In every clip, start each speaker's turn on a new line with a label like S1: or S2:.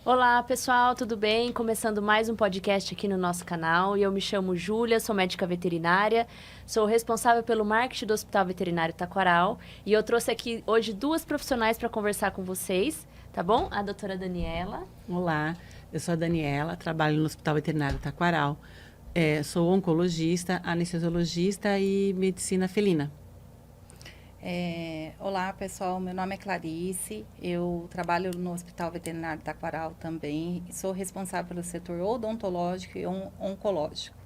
S1: Olá, pessoal, tudo bem? Começando mais um podcast aqui no nosso canal. E eu me chamo Júlia, sou médica veterinária, sou responsável pelo marketing do Hospital Veterinário Taquaral. E eu trouxe aqui hoje duas profissionais para conversar com vocês, tá bom? A doutora Daniela.
S2: Olá, eu sou a Daniela, trabalho no Hospital Veterinário Taquaral. Sou oncologista, anestesiologista e medicina felina.
S3: Olá, pessoal. Meu nome é Clarice. Eu trabalho no Hospital Veterinário Taquaral também. Sou responsável pelo setor odontológico e oncológico.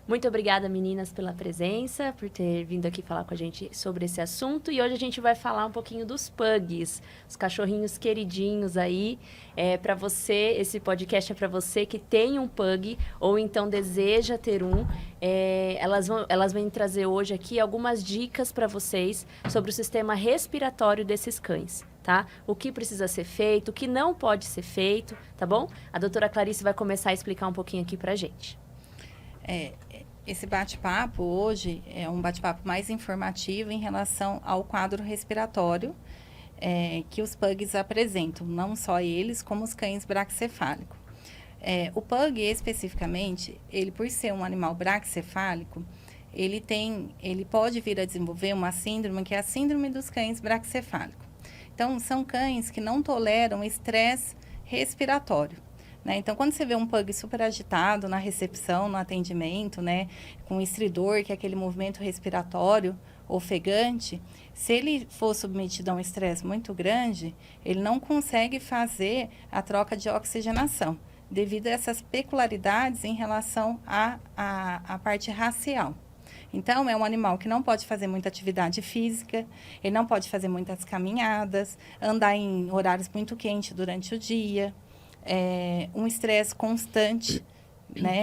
S1: Muito obrigada, meninas, pela presença, por ter vindo aqui falar com a gente sobre esse assunto. E hoje a gente vai falar um pouquinho dos pugs, os cachorrinhos queridinhos aí. Para você, esse podcast é para você que tem um pug ou então deseja ter um. Elas vão trazer hoje aqui algumas dicas para vocês sobre o sistema respiratório desses cães. Tá? O que precisa ser feito, o que não pode ser feito, tá bom? A doutora Clarice vai começar a explicar um pouquinho aqui pra gente.
S3: Esse bate-papo hoje é um bate-papo mais informativo em relação ao quadro respiratório que os pugs apresentam, não só eles, como os cães braquicefálicos. O pug, especificamente, ele por ser um animal braquicefálico, ele pode vir a desenvolver uma síndrome que é a síndrome dos cães braquicefálicos. Então, são cães que não toleram estresse respiratório. Então, quando você vê um pug super agitado na recepção, no atendimento, com estridor, que é aquele movimento respiratório ofegante, se ele for submetido a um estresse muito grande, ele não consegue fazer a troca de oxigenação, devido a essas peculiaridades em relação à parte racial. Então, é um animal que não pode fazer muita atividade física, ele não pode fazer muitas caminhadas, andar em horários muito quentes durante o dia, um estresse constante,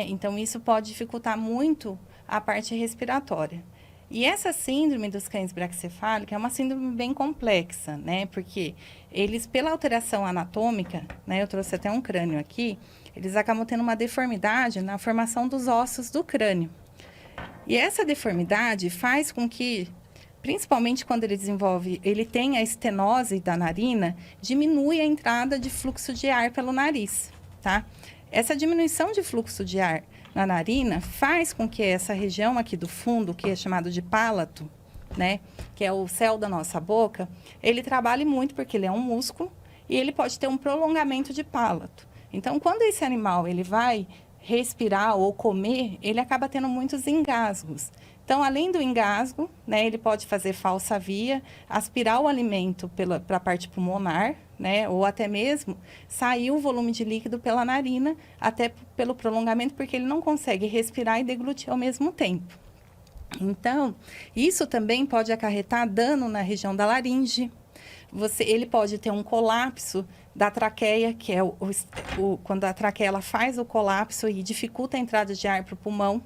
S3: Então, isso pode dificultar muito a parte respiratória. E essa síndrome dos cães braquicefálicos é uma síndrome bem complexa, Porque eles, pela alteração anatômica, eu trouxe até um crânio aqui, eles acabam tendo uma deformidade na formação dos ossos do crânio. E essa deformidade faz com que, principalmente quando ele tem a estenose da narina, diminui a entrada de fluxo de ar pelo nariz, tá? Essa diminuição de fluxo de ar na narina faz com que essa região aqui do fundo, que é chamado de pálato, que é o céu da nossa boca, ele trabalhe muito porque ele é um músculo e ele pode ter um prolongamento de pálato. Então, quando esse animal ele vai respirar ou comer, ele acaba tendo muitos engasgos. Então, além do engasgo, ele pode fazer falsa via, aspirar o alimento para a parte pulmonar, ou até mesmo sair o volume de líquido pela narina, até pelo prolongamento, porque ele não consegue respirar e deglutir ao mesmo tempo. Então, isso também pode acarretar dano na região da laringe. Ele pode ter um colapso da traqueia, que é quando a traqueia ela faz o colapso e dificulta a entrada de ar para o pulmão.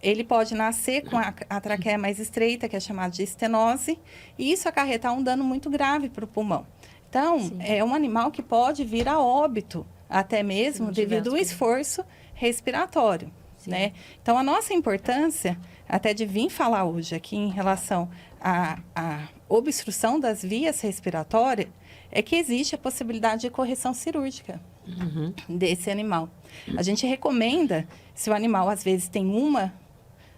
S3: Ele pode nascer com a traqueia mais estreita, que é chamada de estenose, e isso acarretar um dano muito grave para o pulmão. Então, sim, é um animal que pode vir a óbito, até mesmo devido ao esforço respiratório, Então, a nossa importância, até de vir falar hoje aqui em relação à obstrução das vias respiratórias, é que existe a possibilidade de correção cirúrgica desse animal. A gente recomenda, se o animal às vezes tem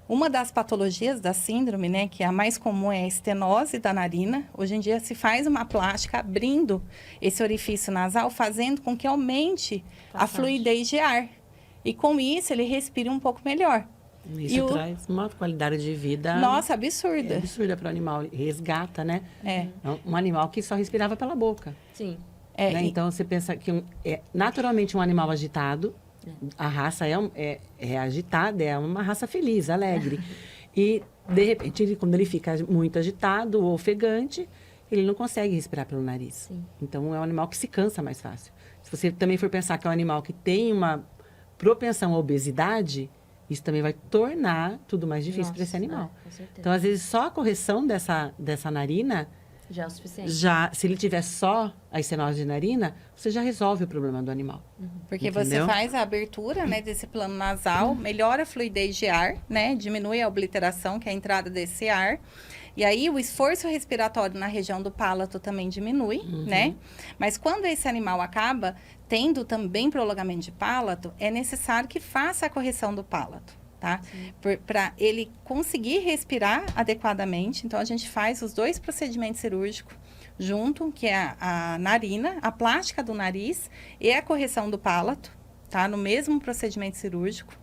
S3: uma das patologias da síndrome, que a mais comum é a estenose da narina. Hoje em dia se faz uma plástica abrindo esse orifício nasal, fazendo com que aumente a fluidez de ar. E com isso ele respire um pouco melhor.
S2: Isso traz uma qualidade de vida...
S3: Nossa, absurda.
S2: Absurda para o animal. Resgata, Um animal que só respirava pela boca.
S1: Sim.
S2: Então, você pensa que naturalmente um animal agitado, a raça é agitada, é uma raça feliz, alegre. E, de repente, quando ele fica muito agitado ou ofegante, ele não consegue respirar pelo nariz. Sim. Então, é um animal que se cansa mais fácil. Se você também for pensar que é um animal que tem uma propensão à obesidade, isso também vai tornar tudo mais difícil para esse animal.
S1: Com certeza.
S2: Então, às vezes, só a correção dessa narina
S1: Já é o suficiente.
S2: Já, se ele tiver só a estenose de narina, você já resolve o problema do animal.
S3: Porque
S2: Entendeu?
S3: você faz a abertura, né, desse plano nasal, melhora a fluidez de ar, né, diminui a obliteração, que é a entrada desse ar. E aí o esforço respiratório na região do palato também diminui, né? Mas quando esse animal acaba tendo também prolongamento de palato, é necessário que faça a correção do palato, tá? Para ele conseguir respirar adequadamente. Então, a gente faz os 2 procedimentos cirúrgicos junto, que é a narina, a plástica do nariz e a correção do palato, tá? No mesmo procedimento cirúrgico,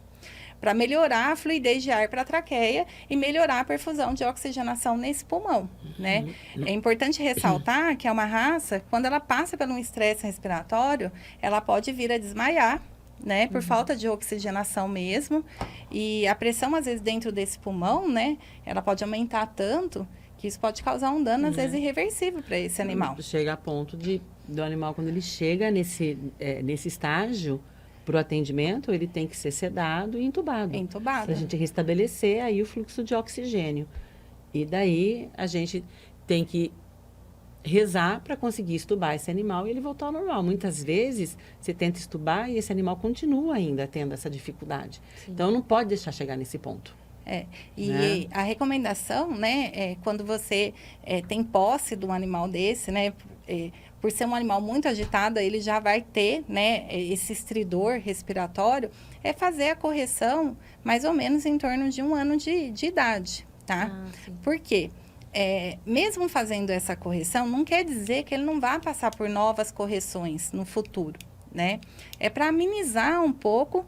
S3: para melhorar a fluidez de ar para a traqueia e melhorar a perfusão de oxigenação nesse pulmão, né? É importante ressaltar que é uma raça, quando ela passa por um estresse respiratório, ela pode vir a desmaiar, né? Por falta de oxigenação mesmo. E a pressão, às vezes, dentro desse pulmão, né? Ela pode aumentar tanto que isso pode causar um dano, às vezes, irreversível para esse animal.
S2: Chega a ponto do animal, quando ele chega nesse estágio, para o atendimento, ele tem que ser sedado e entubado.
S3: Entubado.
S2: Para a gente restabelecer aí o fluxo de oxigênio. E daí, a gente tem que rezar para conseguir estubar esse animal e ele voltar ao normal. Muitas vezes, você tenta estubar e esse animal continua ainda tendo essa dificuldade.
S1: Sim.
S2: Então, não pode deixar chegar nesse ponto.
S3: E
S2: né?
S3: a recomendação, né, é quando você tem posse de um animal desse, né, por ser um animal muito agitado, ele já vai ter, né, esse estridor respiratório, é fazer a correção mais ou menos em torno de 1 ano de idade, tá? Por quê? Mesmo fazendo essa correção, não quer dizer que ele não vá passar por novas correções no futuro, né? É para amenizar um pouco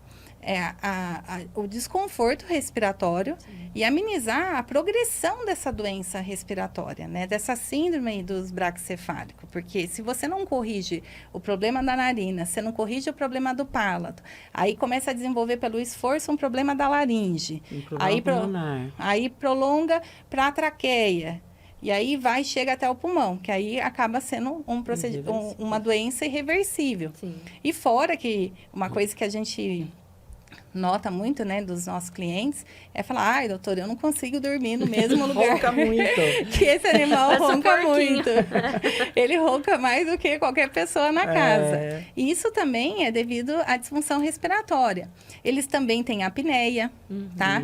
S3: o desconforto respiratório e amenizar a progressão dessa doença respiratória, né? Dessa síndrome dos braquicefálicos. Porque se você não corrige o problema da narina, você não corrige o problema do palato, aí começa a desenvolver pelo esforço um problema da laringe. Aí prolonga para a traqueia. E aí chega até o pulmão, que aí acaba sendo uma doença irreversível.
S1: Sim.
S3: E fora que uma coisa que a gente nota muito, né, dos nossos clientes, é falar, ai, doutor, eu não consigo dormir no mesmo lugar.
S2: Ronca muito.
S3: Que esse animal
S1: Parece um
S3: ronca
S1: porquinho.
S3: muito. Ele ronca mais do que qualquer pessoa na casa. E isso também é devido à disfunção respiratória. Eles também têm apneia, tá?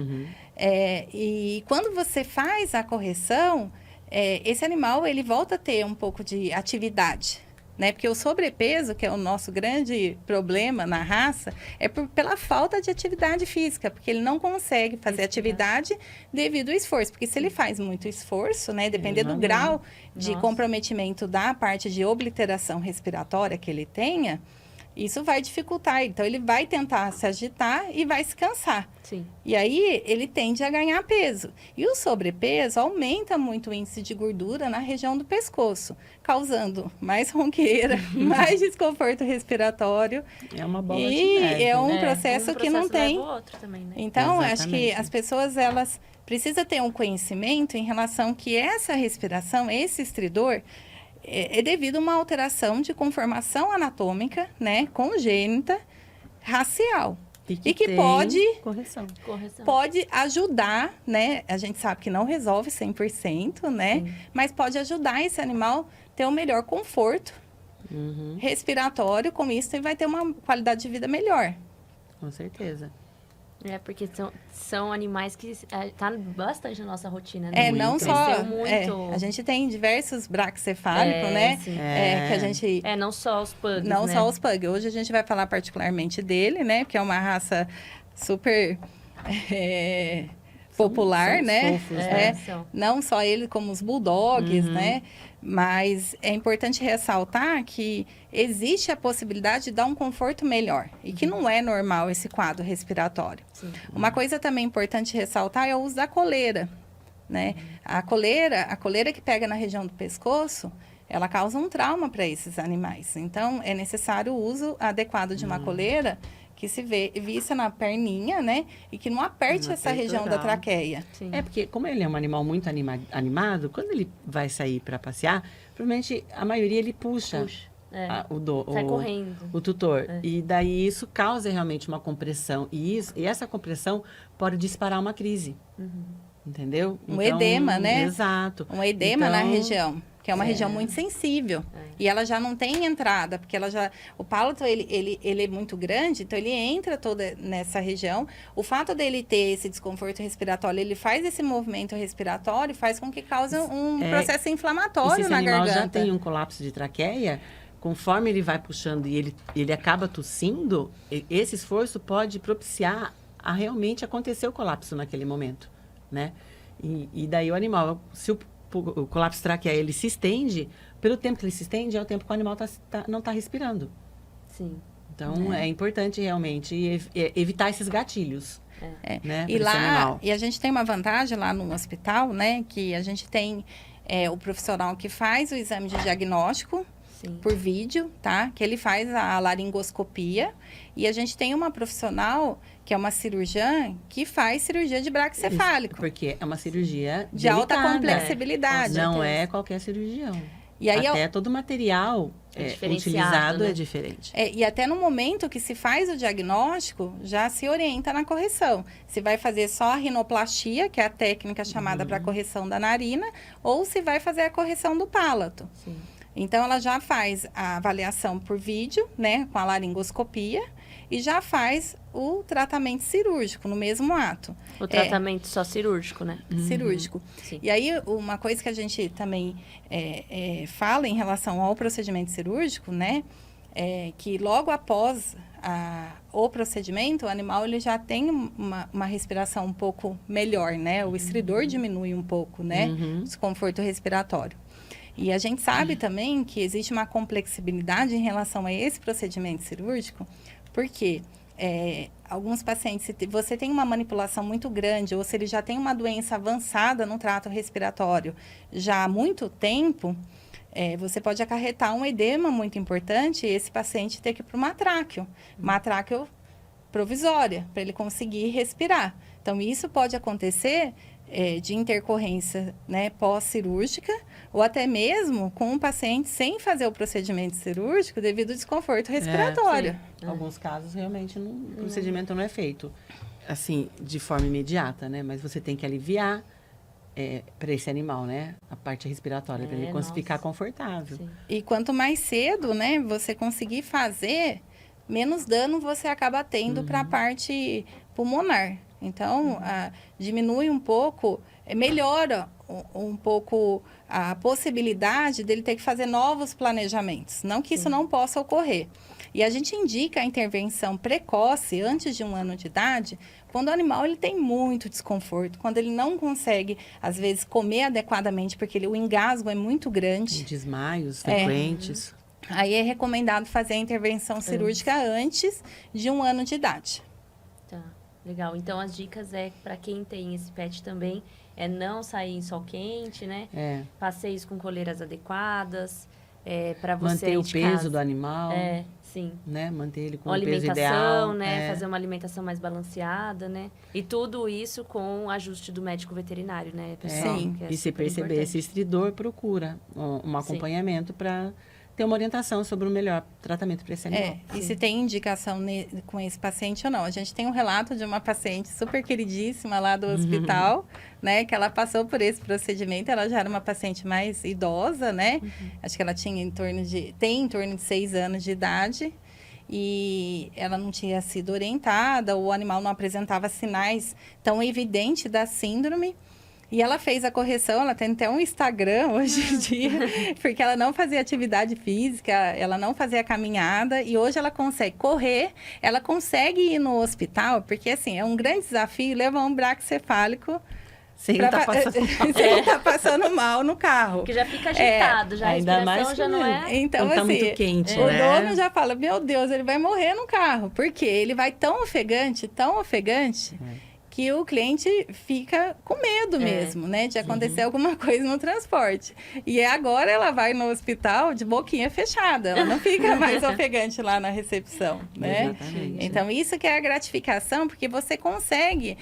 S3: E quando você faz a correção, esse animal, ele volta a ter um pouco de atividade. Né? Porque o sobrepeso, que é o nosso grande problema na raça, é pela falta de atividade física, porque ele não consegue fazer atividade devido ao esforço. Porque se ele faz muito esforço, né, dependendo do grau de comprometimento da parte de obliteração respiratória que ele tenha, isso vai dificultar. Então, ele vai tentar se agitar e vai se cansar.
S1: Sim.
S3: E aí, ele tende a ganhar peso. E o sobrepeso aumenta muito o índice de gordura na região do pescoço, causando mais ronqueira, mais desconforto respiratório.
S2: É uma bola de
S3: E
S2: neve,
S3: é um
S2: né?
S3: processo que não tem.
S1: leva o outro também, né?
S3: Então, acho que
S2: Exatamente.
S3: as pessoas, elas precisam ter um conhecimento em relação que essa respiração, esse estridor, é devido a uma alteração de conformação anatômica, né, congênita, racial. E que
S2: tem
S3: pode
S1: Correção.
S3: pode ajudar, né? A gente sabe que não resolve 100%, né? Mas pode ajudar esse animal a ter um melhor conforto respiratório, com isso ele vai ter uma qualidade de vida melhor.
S2: Com certeza.
S1: Porque são animais que tá bastante na nossa rotina, né?
S3: Não
S1: Cresceu
S3: só...
S1: muito.
S3: a gente tem diversos braquicefálicos, né?
S1: Sim.
S3: Que a gente...
S1: não só os pugs,
S3: Não
S1: né?
S3: só os pug. Hoje a gente vai falar particularmente dele, né? Porque é uma raça super popular,
S2: são
S3: né?
S2: fofos,
S1: São.
S3: Não só ele, como os bulldogs, né? Mas é importante ressaltar que existe a possibilidade de dar um conforto melhor. E que não é normal esse quadro respiratório.
S1: Sim.
S3: Uma coisa também importante ressaltar é o uso da coleira, né? A coleira que pega na região do pescoço, ela causa um trauma para esses animais. Então, é necessário o uso adequado de uma coleira que se vista na perninha, né? E que não aperte
S2: Na
S3: essa região da
S2: peitoral.
S3: traqueia.
S1: Sim.
S2: Porque como ele é um animal muito animado, quando ele vai sair para passear, provavelmente a maioria ele puxa.
S1: Sai correndo.
S2: O tutor. E daí isso causa realmente uma compressão. E essa compressão pode disparar uma crise. entendeu?
S3: Um edema, né?
S2: Exato.
S3: Um edema na
S2: Então,
S3: região, que é uma região muito sensível. E ela já não tem entrada, porque o palato, ele é muito grande, então ele entra toda nessa região. O fato dele ter esse desconforto respiratório, ele faz esse movimento respiratório, faz com que cause um processo inflamatório na garganta.
S2: Se esse animal já tem um colapso de traqueia, conforme ele vai puxando e ele acaba tossindo, esse esforço pode propiciar a realmente acontecer o colapso naquele momento, né? E daí o animal, se o colapso traqueia, ele se estende, pelo tempo que ele se estende, é o tempo que o animal não está respirando.
S1: Sim.
S2: Então, é importante realmente evitar esses gatilhos. Né,
S3: e a gente tem uma vantagem lá no hospital, né? Que a gente tem o profissional que faz o exame de diagnóstico, sim, por vídeo, tá? Que ele faz a laringoscopia. E a gente tem uma profissional, que é uma cirurgiã, que faz cirurgia de braquicefálico.
S2: Isso, porque é uma cirurgia
S3: de alta complexibilidade.
S2: Não é qualquer cirurgião.
S3: E aí,
S2: até todo o material utilizado, né, é diferente.
S3: E até no momento que se faz o diagnóstico, já se orienta na correção. Se vai fazer só a rinoplastia, que é a técnica chamada para correção da narina, ou se vai fazer a correção do palato. Sim. Então, ela já faz a avaliação por vídeo, né, com a laringoscopia, e já faz o tratamento cirúrgico no mesmo ato.
S1: O tratamento só cirúrgico, né?
S3: Cirúrgico. Sim. E aí, uma coisa que a gente também fala em relação ao procedimento cirúrgico, né? É que logo após o procedimento, o animal ele já tem uma respiração um pouco melhor, né? O estridor diminui um pouco, né? O desconforto respiratório. E a gente sabe também que existe uma complexibilidade em relação a esse procedimento cirúrgico, porque alguns pacientes, se você tem uma manipulação muito grande, ou se ele já tem uma doença avançada no trato respiratório já há muito tempo, você pode acarretar um edema muito importante e esse paciente ter que ir para uma tráqueo provisória, para ele conseguir respirar. Então, isso pode acontecer de intercorrência, né, pós-cirúrgica, ou até mesmo com um paciente sem fazer o procedimento cirúrgico devido ao desconforto respiratório.
S2: Alguns casos, realmente, o procedimento não é feito assim, de forma imediata, né? Mas você tem que aliviar para esse animal, né? A parte respiratória, para ele ficar confortável.
S3: Sim. E quanto mais cedo, né, você conseguir fazer, menos dano você acaba tendo para a parte pulmonar. Então, diminui um pouco, melhora um pouco a possibilidade dele ter que fazer novos planejamentos. Não que isso não possa ocorrer. E a gente indica a intervenção precoce, antes de 1 ano de idade, quando o animal ele tem muito desconforto, quando ele não consegue, às vezes, comer adequadamente, porque o engasgo é muito grande.
S2: Desmaios frequentes.
S3: Aí é recomendado fazer a intervenção cirúrgica antes de 1 ano de idade.
S1: Tá. Legal. Então, as dicas para quem tem esse pet também, não sair em sol quente, né? Passeios com coleiras adequadas, para você
S2: manter o peso do animal.
S1: Sim.
S2: Né? Manter ele com
S1: uma
S2: o peso ideal.
S1: Alimentação, né? Fazer uma alimentação mais balanceada, né? E tudo isso com o ajuste do médico veterinário, né, pessoal?
S3: Sim.
S2: E se perceber esse estridor, procura um acompanhamento para ter uma orientação sobre o melhor tratamento para esse animal.
S3: E se tem indicação com esse paciente ou não. A gente tem um relato de uma paciente super queridíssima lá do hospital, né? Que ela passou por esse procedimento. Ela já era uma paciente mais idosa, né? Acho que ela tinha tem em torno de 6 anos de idade. E ela não tinha sido orientada, o animal não apresentava sinais tão evidentes da síndrome. E ela fez a correção, ela tem até um Instagram hoje em dia, porque ela não fazia atividade física, ela não fazia caminhada, e hoje ela consegue correr, ela consegue ir no hospital, porque assim, é um grande desafio levar um braquicefálico
S2: sem
S3: estar passando mal no carro.
S1: Porque já fica agitado, já a respiração já não é...
S3: Então,
S2: tá
S3: assim,
S2: muito quente,
S3: o
S2: né?
S3: dono já fala, meu Deus, ele vai morrer no carro, porque ele vai tão ofegante, que o cliente fica com medo mesmo, né? De acontecer alguma coisa no transporte. E agora ela vai no hospital de boquinha fechada. Ela não fica mais ofegante lá na recepção, né?
S2: Exatamente.
S3: Então, isso que é a gratificação, porque você consegue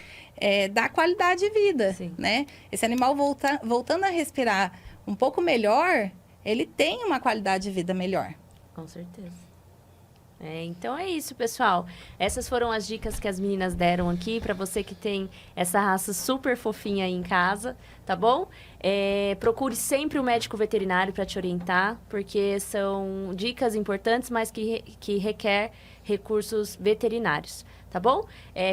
S3: dar qualidade de vida, né? Esse animal voltando a respirar um pouco melhor, ele tem uma qualidade de vida melhor.
S1: Com certeza. Então é isso, pessoal. Essas foram as dicas que as meninas deram aqui para você que tem essa raça super fofinha aí em casa, tá bom? Procure sempre o médico veterinário para te orientar, porque são dicas importantes, mas que requer recursos veterinários, tá bom?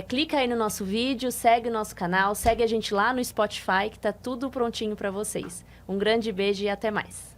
S1: Clica aí no nosso vídeo, segue o nosso canal, segue a gente lá no Spotify, que tá tudo prontinho para vocês. Um grande beijo e até mais.